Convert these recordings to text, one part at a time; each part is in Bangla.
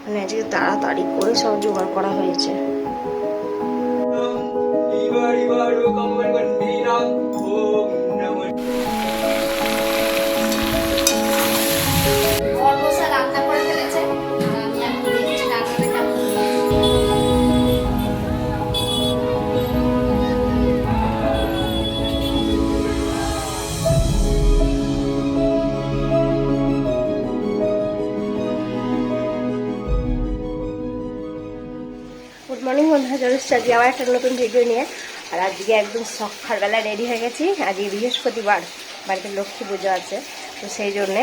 মানে আজকে তাড়াতাড়ি করে সব জোগাড় করা হয়েছে। গুড মর্নিং বন্ধুরা, চলে এসেছি আজকে আবার একটা নতুন ভিডিও নিয়ে। আর আজকে একদম সকালবেলা রেডি হয়ে গেছি। আজকে বৃহস্পতিবার, বাড়িতে লক্ষ্মী পুজো আছে, তো সেই জন্যে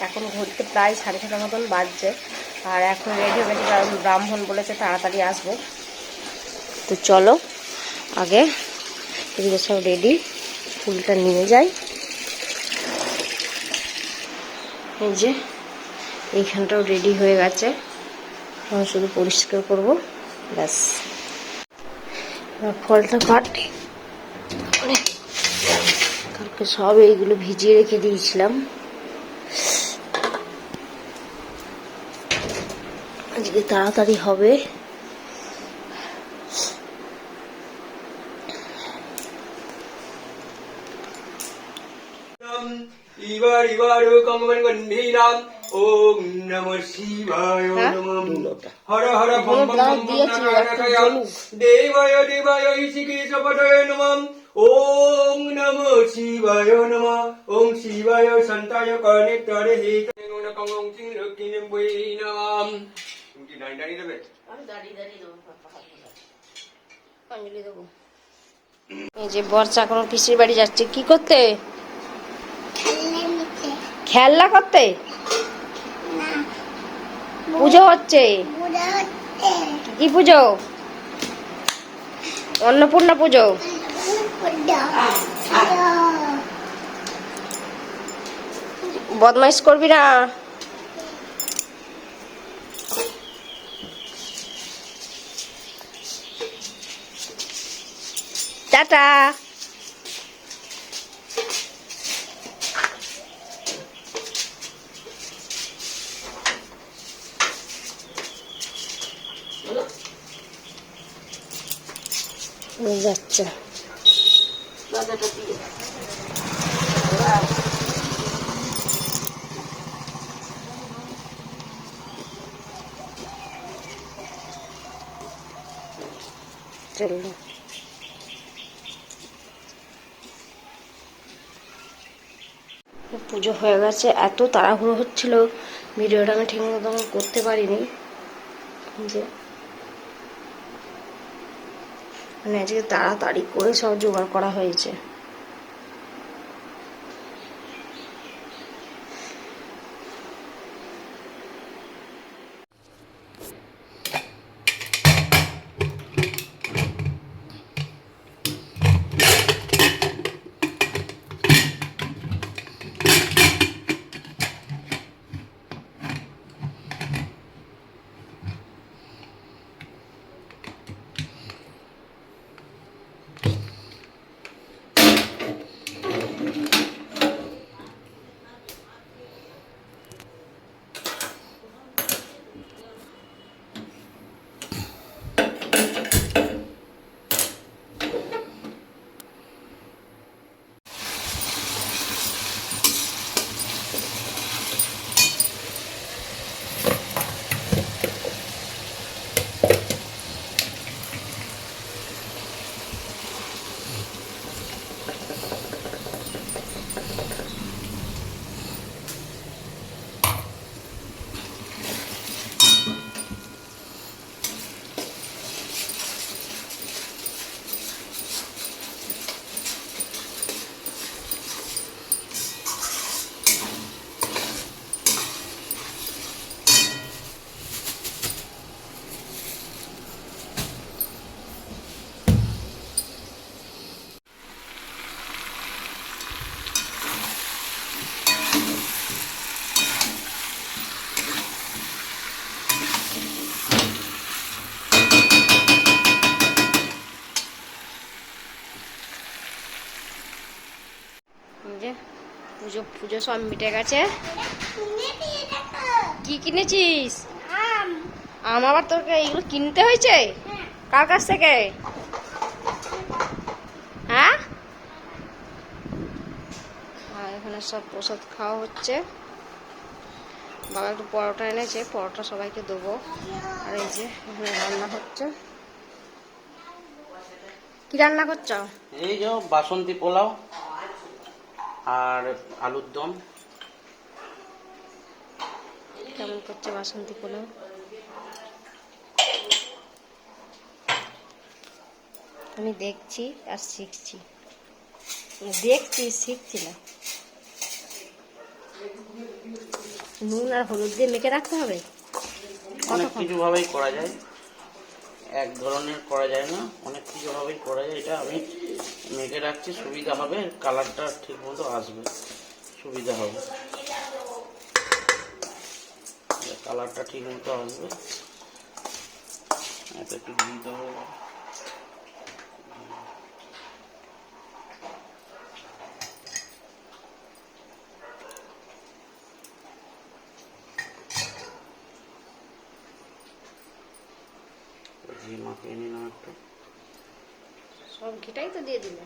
এখন ঘুরতে প্রায় 6:30 মতন বাজছে। আর এখন রেডি হয়ে গেছি, কারণ ব্রাহ্মণ বলেছে তাড়াতাড়ি আসবো। তো চলো আগে এদিকে সব রেডি, ফুলটা নিয়ে যাই। এই যে এইখানটাও রেডি হয়ে গেছে, এখন শুধু পরিষ্কার করবো, ব্যাস। ফলটা কাটি, কালকে সব এইগুলো ভিজিয়ে রেখে দিয়েছিলাম, আজকে তাড়াতাড়ি হবে। ওম নমঃ শিবায় নমঃ Har Har bomb bomb bomb নরনারায়ণ দেবায় দেবায় ঋষিকেশপতয়ে নমঃ ওম নমঃ শিবায় নমঃ ওম শিবায় সন্তায় কর্ণেত্তরে হেতং নকং চিং লক্ষ্মীং বৈ নমঃ। তুমি কি দাঁড়িয়ে দেবে? আমি দাঁড়িয়ে দেবো, অঞ্জলি দেবো। এই যে বর্ষা কোনো পিসির বাড়ি যাচ্ছে, কি করতে? খেলনা করতে? পুজো হচ্ছে। কি পুজো? অন্নপূর্ণা পুজো। বদমাইশ করবি না। টাটা। যাচ্ছে চললো। পুজো হয়ে গেছে, এত তাড়াহুড়ো হচ্ছিল ভিডিওটা আমি ঠিক মতো করতে পারিনি। যে মানে আজকে তাড়াতাড়ি করে সব জোগাড় করা হয়েছে। পুজো পুজো সব মিটে গেছে। কি কিনেছিস? আবার তোকে এইগুলো কিনতে হয়েছে? কার কাছ থেকে? হ্যাঁ, আর এখানে সব প্রসাদ খাওয়া হচ্ছে। বাবা একটু পরোটা এনেছে, পরোটা সবাইকে দেবো। আর এই যে এখানে রান্না হচ্ছে। কি রান্না করছো? এই যে বাসন্তী পোলাও আর আলুর দম। কেমন করছে বাসন্তী পোলাও? আমি দেখছি আর শিখছি, দেখছি শিখছি না। নুন আর হলুদ দিয়ে মেখে রাখতে হবে। অনেক কিছু ভাবেই করা যায়, এক ধরনের করা যায় না, অনেক কিছু ভাবেই করা যায়। এটা আমি মেখে রাখছি, সুবিধা হবে, কালারটা ঠিক মতো আসবে, সুবিধা হবে, কালারটা ঠিক মতো আসবে। এত একটু দিতে হবে। ঘি মাখিয়ে নিলাম একটু। সব ঘিটাই তো দিয়ে দিলে।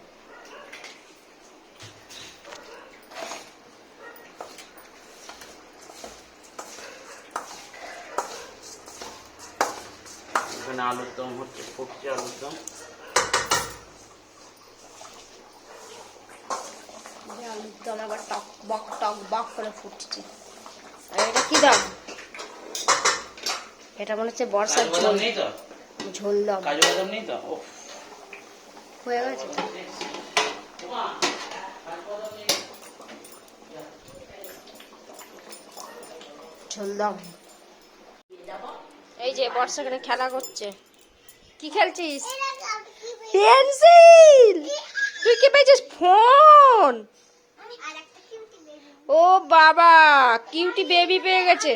এখানে আলুর দম হচ্ছে, ফুটছে আলুর দম। আলুর দম আবার টক বক করে ফুটছে। আর এটা কি দাম? এটা মনে হচ্ছে বর্ষার ঝোল। নেই তো, ঝোল দম কাজু বাদাম নেই তো। হয়ে গেছে। ঝোল দম। এই যে বর্ষা এখানে খেলা করছে। কি খেলছিস? পেন্সিল। তুই কি পেয়েছিস? ফোন। ও বাবা, কিউটি বেবি পেয়ে গেছে।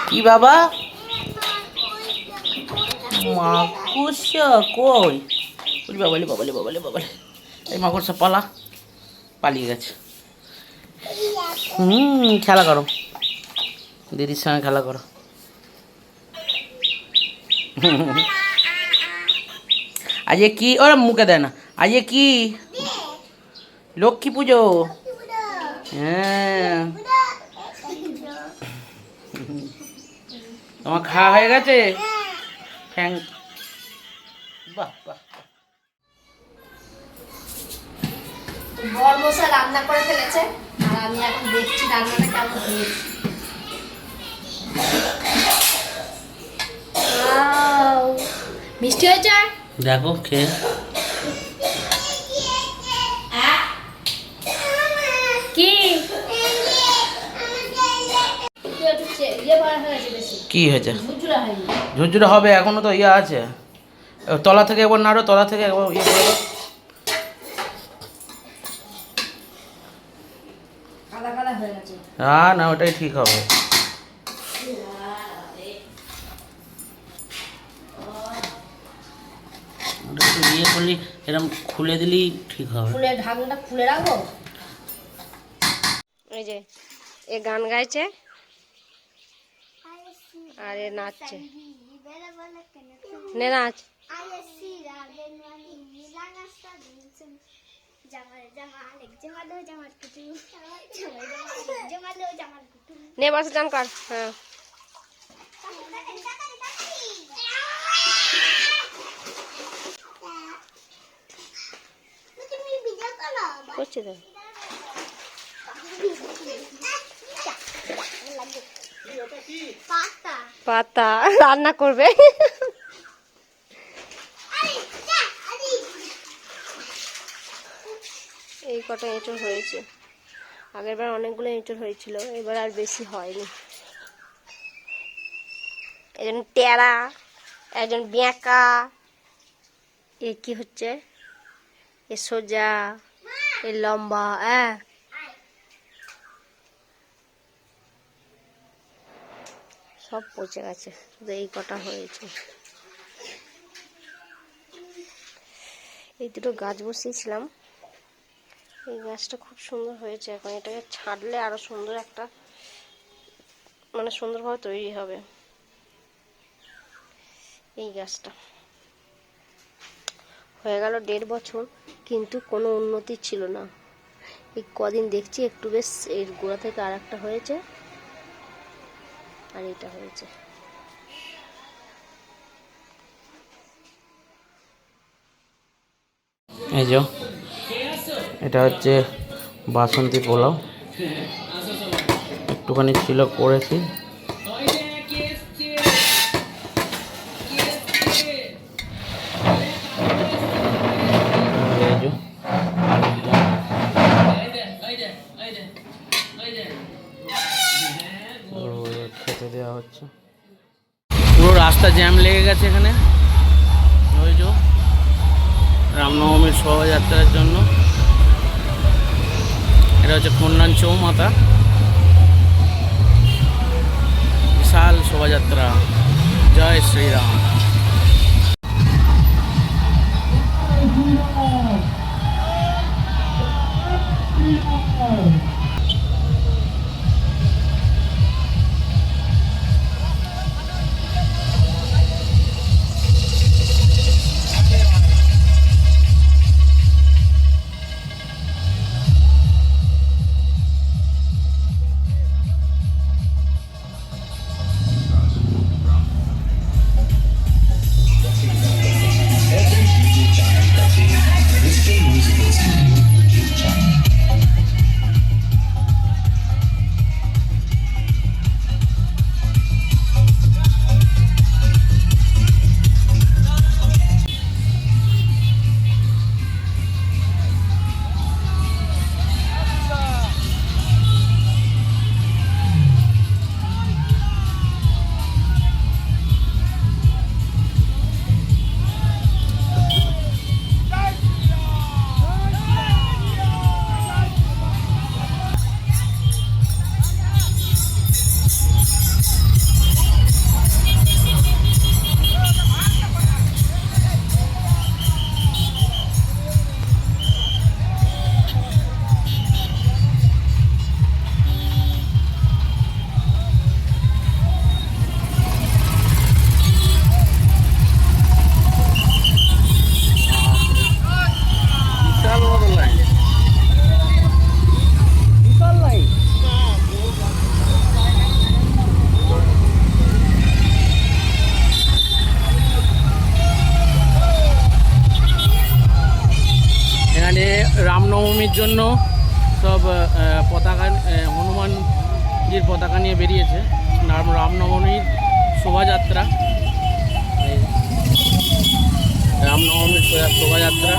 কি বাবা? মাকুসা কই? বাবালে বাবালে বাবালে বাবালে, এই মাকুসা পালা, পালিয়ে গেছে। খেলা করো, দিদির সঙ্গে খেলা করো। আজকে কি? ওরা মুখে দেয় না। আজকে কি? লক্ষ্মী পুজো। হ্যাঁ, তোমার খাওয়া হয়ে গেছে? থ্যাংক। বাহ বাহ। বর মশা রান্না করে ফেলেছে আর আমি এখন দেখছি রান্নাটা কেমন হয়েছে। মিষ্টি হয়েছে? দেখো খেয়ে। কি কি হয়েছে? ঝুরঝুরে হবে, এখনো তো ইয়ে আছে। তলা থেকে একবার নাড়ো, তলা থেকে একবার ইয়ে করে দাও। না, ওটাই ঠিক হবে। ওটা একটু ইয়ে করলি, এরকম খুলে দিলি ঠিক হবে। ফুলের ঢাকনাটা খুলে রাখবো। এই যে এ গান গাইছে আর এ নাচছে। নে নাচ। নে বসে চান কর। হ্যাঁ, করছি তো। পাতা রান্না করবে। এই কটা এঁচড় হয়েছে, আগের বার অনেকগুলো এঁচড় হয়েছিল, এবার আর বেশি হয়নি। একজন টেরা, একজন ব্যাঁকা, এ কি হচ্ছে, এ সোজা, এ লম্বা। সব পচে গেছে, শুধু এই কটা হয়েছে। এই দুটো গাছ বসিয়েছিলাম, এই গাছটা খুব সুন্দর হয়েছে। এখন এটাকে ছাড়লে আরো সুন্দর একটা মানে সুন্দরভাবে তৈরি হবে এই গাছটা। হয়ে গেল 1.5 বছর, কিন্তু কোনো উন্নতি ছিল না। এই কদিন দেখছি একটু বেশ এর গোড়া থেকে আর একটা হয়েছে, আর এটা হয়েছে। এই যে এটা হচ্ছে বাসন্তী পোলাও, একটুখানি ছিল করেছি। খেতে দেওয়া হচ্ছে। পুরো রাস্তা জ্যাম লেগে গেছে এখানে, ওই যে রামনবমীর শোভাযাত্রার জন্য। এটা হচ্ছে কন্যান চৌমাতা, বিশাল শোভাযাত্রা। জয় শ্রীরাম। রামনবমীর জন্য সব পতাকা, হনুমানজির পতাকা নিয়ে বেরিয়েছে। রামনবমীর শোভাযাত্রা, রামনবমীর শোভাযাত্রা।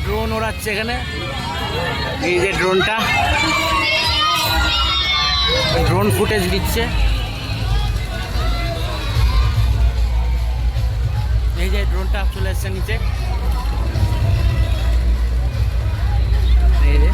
ড্রোন ওড়াচ্ছে এখানে, এই যে ড্রোনটা, ড্রোন ফুটেজ দিচ্ছে। এই যে ড্রোনটা চলে এসছে নিচে, এই যে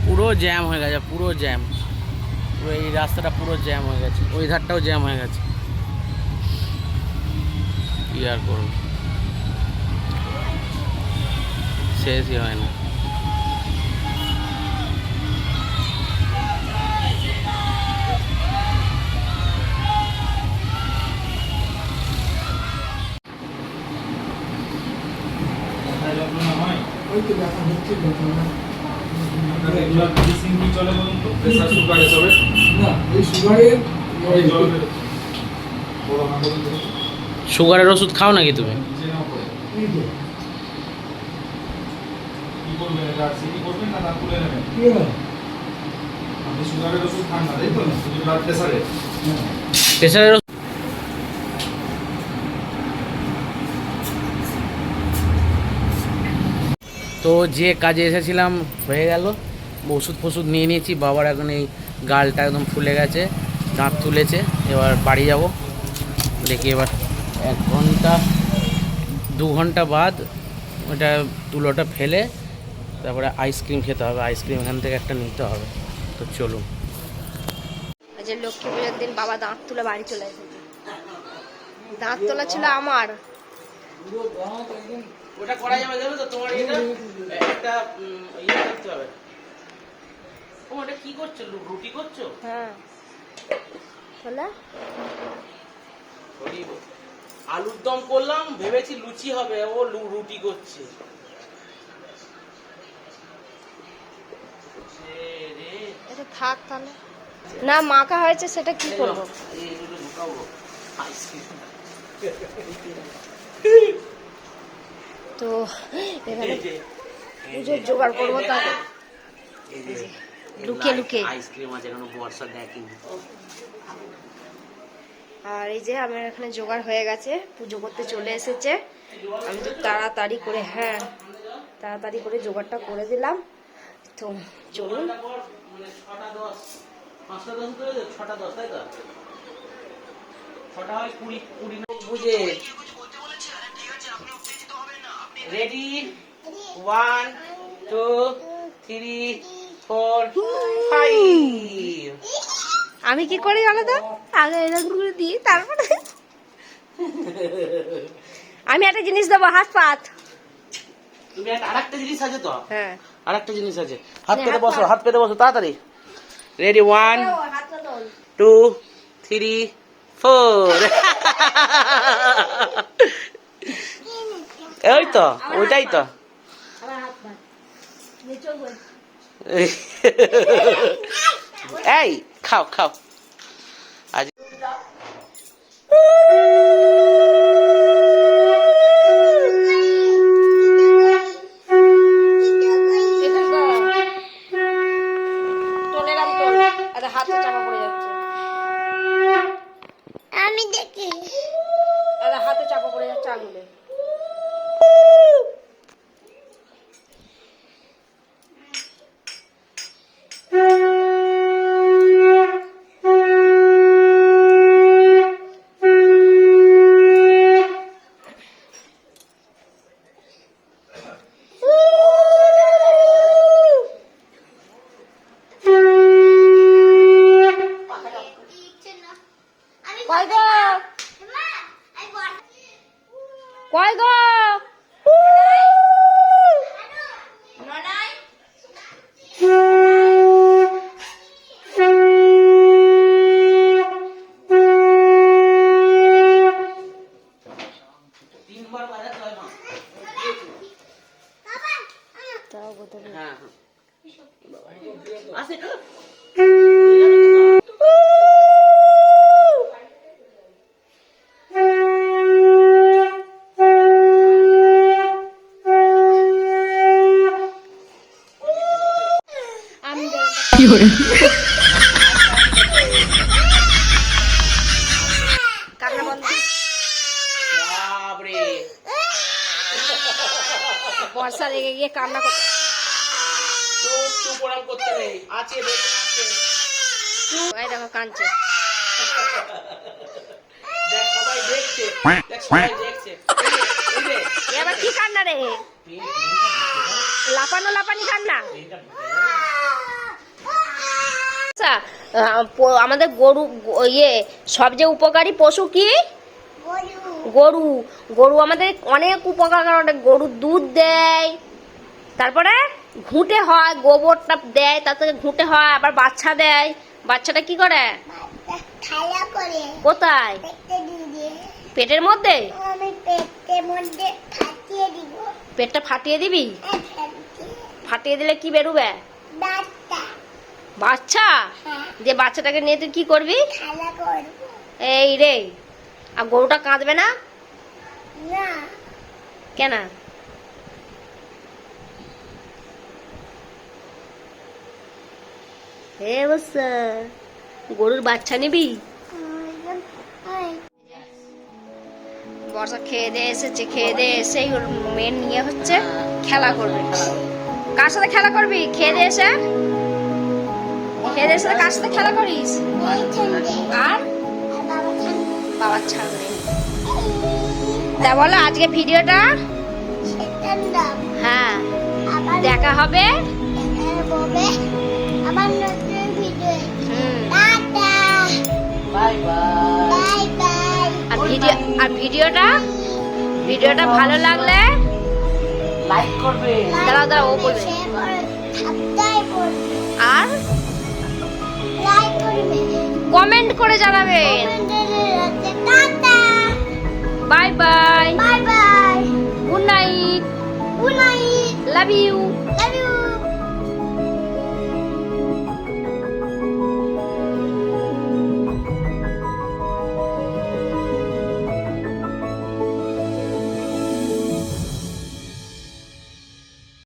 পুরো জ্যাম হয়ে গেছে, পুরো জ্যাম, পুরো এই রাস্তাটা পুরো জ্যাম হয়ে গেছে, ওই ধারটাও জ্যাম হয়ে গেছে। কি আর করব, শেষই হয় না। সুগারের ওষুধ খাও নাকি তুমি? প্রেসারের তো যে কাজে এসেছিলাম হয়ে গেল, ওষুধ ফষুধ নিয়ে নিয়েছি। বাবার এখন এই গালটা একদম ফুলে গেছে, দাঁত তুলেছে। এবার বাড়ি যাব, দেখি এবার 1 ঘন্টা 2 ঘন্টা বাদ ওটা তুলোটা ফেলে তারপরে আইসক্রিম খেতে হবে। আইসক্রিম এখান থেকে একটা নিতে হবে। তো চলুন। আজ লক্ষ্মী পুজোর দিন বাবা দাঁত তুলে বাড়ি চলে এসেছে। দাঁত তোলা ছিল আমার। ওটা করা যাবে, জানো তো? তোমার এটা একটা ইয়ে করতে হবে। ওটা কি করছো? রুটি করছো? হ্যাঁ, বলে আলুর দম করলাম, ভেবেছি লুচি হবে, ও রুটি করছে। এটা থাক তাহলে। না মাখা হয়েছে, সেটা কি করবো? তো এখানে পুজোর জোগাড় করবো, তাহলে লুকিয়ে লুকিয়ে। আইসক্রিম আছে, এখনো বর্ষা দেখেনি। আর এই যে আমার এখানে জোগাড় হয়ে গেছে, পুজো করতে চলে এসেছে। আমি তো তাড়াতাড়ি করে, হ্যাঁ তাড়াতাড়ি করে জোগাড়টা করে দিলাম। তো চলুন। বুঝে রেডি, 1 2 3 4 5। আমি কি করি জানো তো? আগে এরকম করে দিই, তারপরে আমি একটা জিনিস দেবো, হাত পাত। তুমি আরেকটা জিনিস আছে তো? হ্যাঁ, আরেকটা জিনিস আছে। হাত পেতে বসো, হাত পেতে বসো তাড়াতাড়ি। রেডি, 1 2 3 4। ওই তো, ওইটাই তো। এই খাও খাও। আজ হাতে চাপা পড়ে যাচ্ছে। আমি দেখি হাতে চাপা পড়ে যাচ্ছে আঙুলে। কয় গো? হ্যাঁ আসে। আমি কান্না বন্ধ। বাপরে বর্ষা লেগে গিয়ে কান্না করতে চুপ চুপ ওরম করতে নেই, আছে বেলুন আছে। এই দেখো কাঁদছে। দেখ সবাই দেখছে, দেখ সবাই দেখছে। এই যে এ আবার কি কান্না রে? লাপানো লাপানি কান্না। আচ্ছা আমাদের গরু সবচেয়ে উপকারী পশু কি? গরু। গরু আমাদের অনেক উপকার করে। গরুর দুধ দেয়, তারপরে ঘুঁটে হয়, গোবরটা দেয়, তার থেকে ঘুঁটে হয়, আবার বাচ্চা দেয়। বাচ্চাটা কি করে? কোথায়? পেটের মধ্যে। পেটটা ফাটিয়ে দিবি? ফাটিয়ে দিলে কি বেরোবে? বাচ্চা। দিয়ে বাচ্চাটাকে নিয়ে তুই কি করবি? এই রে, আর গরুটা কাঁদবে না কেন? হে বসা, গরুর বাচ্চা নিবি? বর্ষা খেয়ে দিয়ে এসেছে, খেয়ে দিয়ে এসেই ওর মেন নিয়ে হচ্ছে খেলা করবে। কার সাথে খেলা করবি? খেয়ে দিয়ে এসে কার সাথে খেলা করিস? আর বাবার ছাগলে। তা বলো আজকে ভিডিওটা হ্যাঁ দেখা হবে। Bye bye. আর ভিডিওটা ভালো লাগলে লাইক করবে। দাঁড়াও ও বলবে। আর কমেন্ট করে জানাবেন। Bye bye. Good night. Love you.